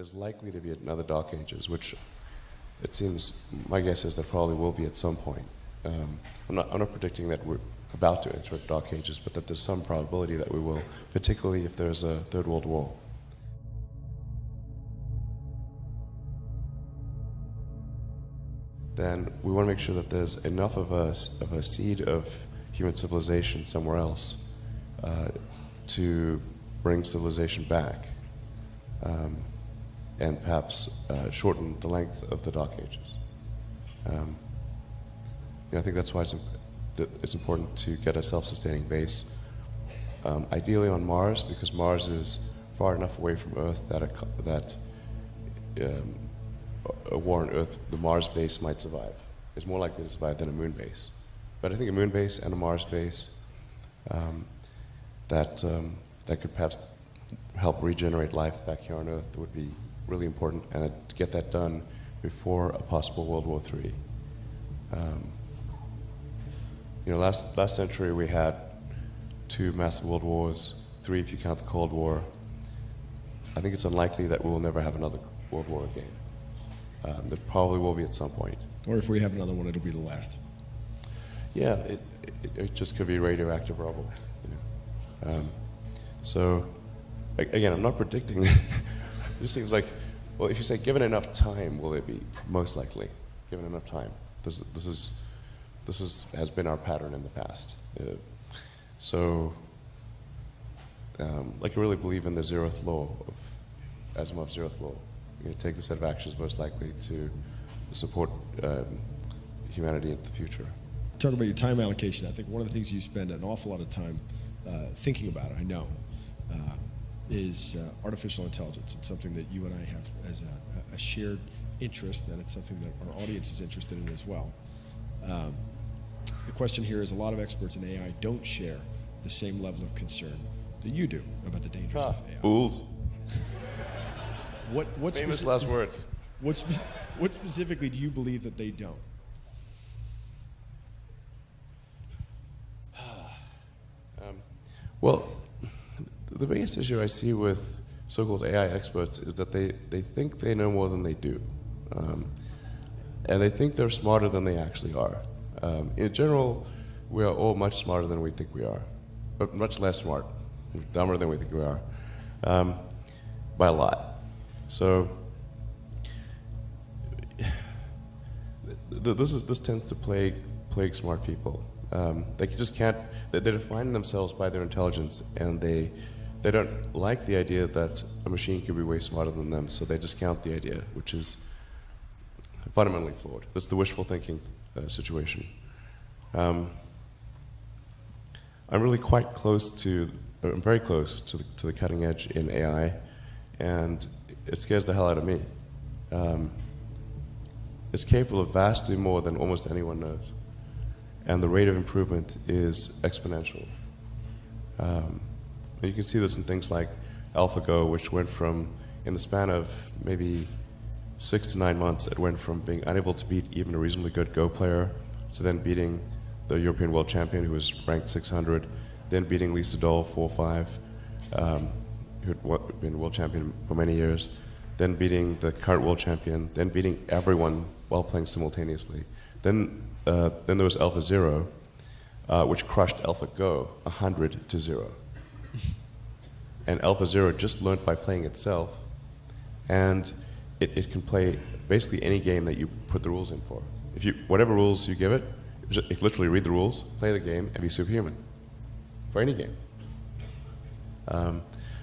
there's likely to be another Dark Ages, which it seems, my guess is there probably will be at some point. I'm not predicting that we're about to enter Dark Ages, but that there's some probability that we will, particularly if there's a Third World War. Then we want to make sure that there's enough of a seed of human civilization somewhere else to bring civilization back, and perhaps shorten the length of the Dark Ages. I think that's why it's important to get a self-sustaining base, ideally on Mars, because Mars is far enough away from Earth that a war on Earth, the Mars base might survive. It's more likely to survive than a moon base. But I think a moon base and a Mars base that could perhaps help regenerate life back here on Earth would be really important, and to get that done before a possible World War III. Last century we had 2 massive world wars, 3 if you count the Cold War. I think it's unlikely that we will never have another World War again. There probably will be at some point. Or if we have another one, it'll be the last. Yeah, it just could be radioactive rubble. So, again, I'm not predicting. It just seems like, well, if you say given enough time, will it be? Most likely, given enough time. This has been our pattern in the past. I really believe in the zeroth law of Asimov's zeroth law. You're going to take the set of actions most likely to support humanity in the future. Talk about your time allocation. I think one of the things you spend an awful lot of time thinking about, I know, is artificial intelligence. It's something that you and I have as a shared interest, and it's something that our audience is interested in as well. The question here is, a lot of experts in AI don't share the same level of concern that you do about the dangers of AI. Fools. What Famous last words. What specifically do you believe that they don't? Well, the biggest issue I see with so-called AI experts is that they think they know more than they do. And they think they're smarter than they actually are. In general, we are all much smarter than we think we are, but much less smart, dumber than we think we are, by a lot. So this tends to plague smart people. They just can't. They define themselves by their intelligence, and they don't like the idea that a machine could be way smarter than them. So they discount the idea, which is fundamentally flawed. That's the wishful thinking situation. I'm really quite close to. I'm very close to the cutting edge in AI, and it scares the hell out of me. It's capable of vastly more than almost anyone knows. And the rate of improvement is exponential. You can see this in things like AlphaGo, which went from, in the span of maybe 6 to 9 months, it went from being unable to beat even a reasonably good Go player to then beating the European world champion, who was ranked 600, then beating Lisa Doll 4-5, who had been world champion for many years, then beating the current world champion, then beating everyone while playing simultaneously. Then there was AlphaZero, which crushed AlphaGo 100-0. And AlphaZero just learned by playing itself, and it can play basically any game that you put the rules in for. Whatever rules you give it, it literally read the rules, play the game, and be superhuman for any game.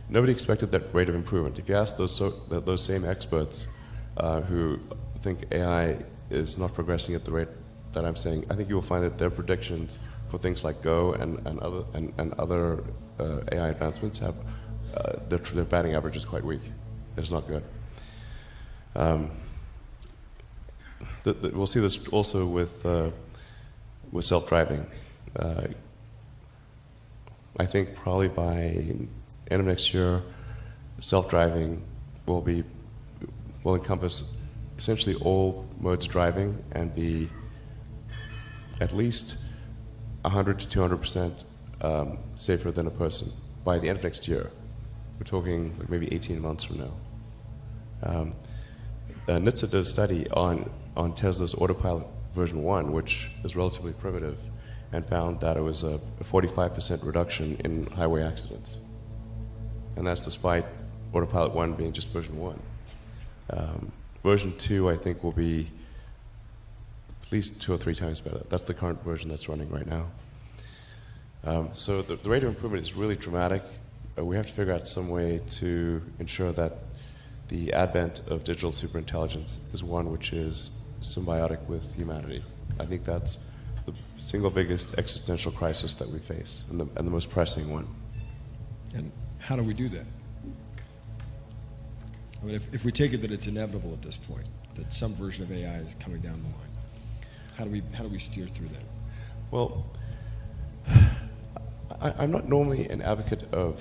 Nobody expected that rate of improvement. If you ask those same experts who think AI is not progressing at the rate that I'm saying, I think you will find that their predictions for things like Go and other AI advancements have their batting average is quite weak. It's not good. We'll see this also with self-driving. I think probably by end of next year, self-driving will encompass essentially all modes of driving and be at least 100 to 200% safer than a person by the end of next year. We're talking like maybe 18 months from NHTSA did a study on Tesla's Autopilot version 1, which is relatively primitive, and found that it was a 45% reduction in highway accidents. And that's despite Autopilot 1 being just version 1. Version 2, I think, will be at least 2 or 3 times better. That's the current version that's running right now. So the rate of improvement is really dramatic. We have to figure out some way to ensure that the advent of digital superintelligence is one which is symbiotic with humanity. I think that's the single biggest existential crisis that we face, and the most pressing one. And how do we do that? I mean, if we take it that it's inevitable at this point, that some version of AI is coming down the line, how do we steer through that? Well, I'm not normally an advocate of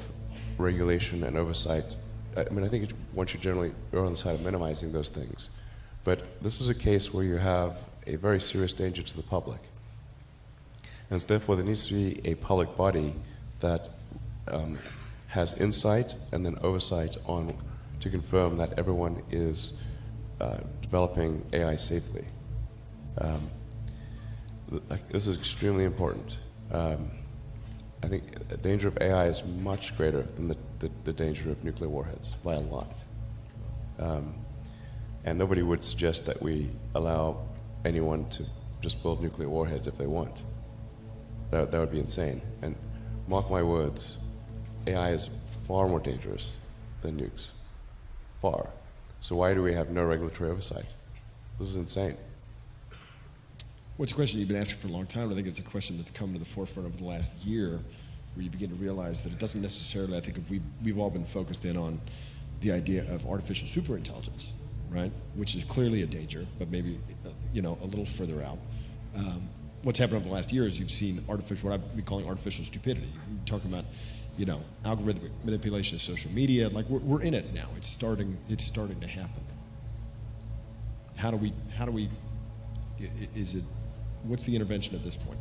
regulation and oversight. I mean, I think one should generally err on the side of minimizing those things. But this is a case where you have a very serious danger to the public. And so therefore, there needs to be a public body that has insight and then oversight on to confirm that everyone is developing AI safely. This is extremely important. I think the danger of AI is much greater than the danger of nuclear warheads by a lot. And nobody would suggest that we allow anyone to just build nuclear warheads if they want. That would be insane. And mark my words, AI is far more dangerous than nukes. Far. So why do we have no regulatory oversight? This is insane. What's a question you've been asking for a long time? I think it's a question that's come to the forefront over the last year, where you begin to realize that it doesn't necessarily, I think if we've all been focused in on the idea of artificial superintelligence, right? Which is clearly a danger, but maybe a little further out. What's happened over the last year is you've seen what I've been calling artificial stupidity. You're talking about, algorithmic manipulation of social media. Like we're in it now. It's starting to happen. How do we? What's the intervention at this point?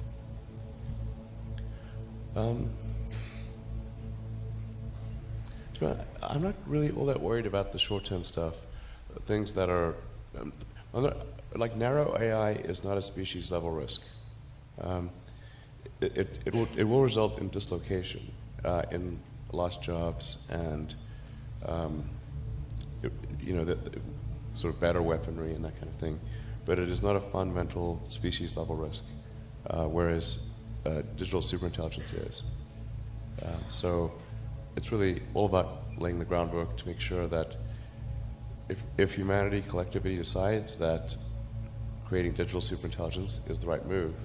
I'm not really all that worried about the short-term stuff. Things that are, like narrow AI is not a species-level risk. It will result in dislocation, in lost jobs, and the sort of better weaponry and that kind of thing. But it is not a fundamental species-level risk, whereas digital superintelligence is. So it's really all about laying the groundwork to make sure that if humanity collectively decides that creating digital superintelligence is the right move,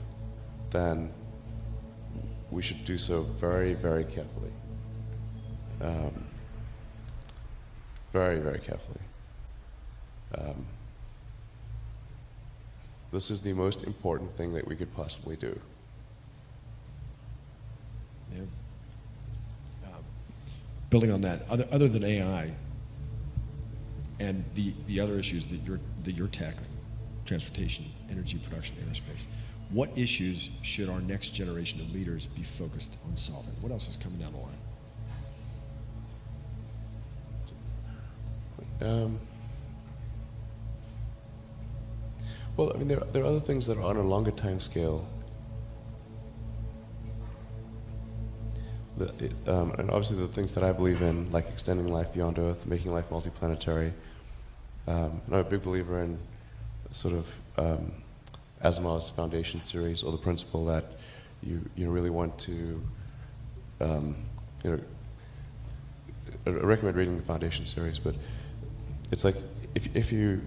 then we should do so very, very carefully. Very, very carefully. This is the most important thing that we could possibly do. Yeah. Building on that, other than AI and the other issues that you're tackling, transportation, energy production, aerospace, what issues should our next generation of leaders be focused on solving? What else is coming down the line? Well, I mean, there are other things that are on a longer time scale. And obviously the things that I believe in, like extending life beyond Earth, making life multiplanetary. I'm a big believer in sort of Asimov's Foundation series, or the principle that you really want to, I recommend reading the Foundation series, but it's like if you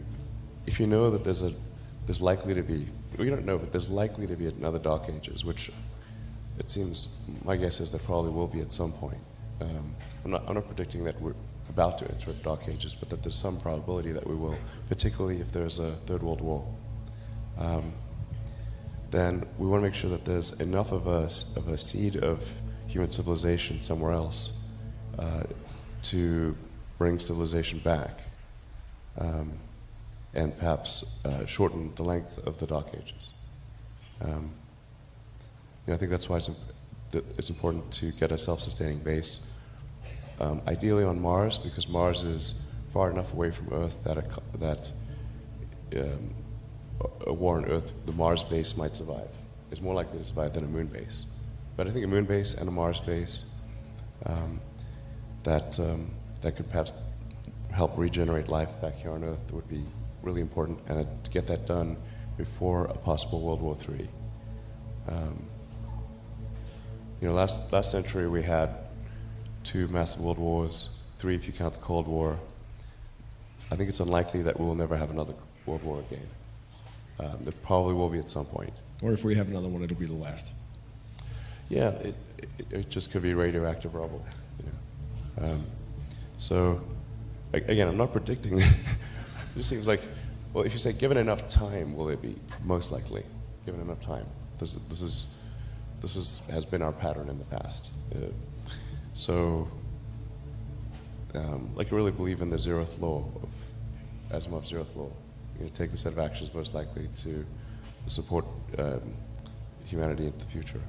know that there's likely to be, we don't know, but there's likely to be another Dark Ages, which it seems, my guess is there probably will be at some point. I'm not predicting that we're about to enter Dark Ages, but that there's some probability that we will, particularly if there's a Third World War. Then we want to make sure that there's enough of a seed of human civilization somewhere else to bring civilization back, and perhaps shorten the length of the Dark Ages. I think that's why it's important to get a self-sustaining base, ideally on Mars, because Mars is far enough away from Earth that a war on Earth, the Mars base might survive. It's more likely to survive than a moon base. But I think a moon base and a Mars base that could perhaps help regenerate life back here on Earth would be really important, and to get that done before a possible World War III. Last century we had 2 massive world wars, 3 if you count the Cold War. I think it's unlikely that we will never have another world war again. There probably will be at some point. Or if we have another one, it'll be the last. Yeah, it just could be radioactive rubble. So, again, I'm not predicting. It just seems like, well, if you say given enough time, will it be? Most likely, given enough time. This has been our pattern in the past. I really believe in the zeroth law of Asimov's zeroth law. Take the set of actions most likely to support humanity into the future.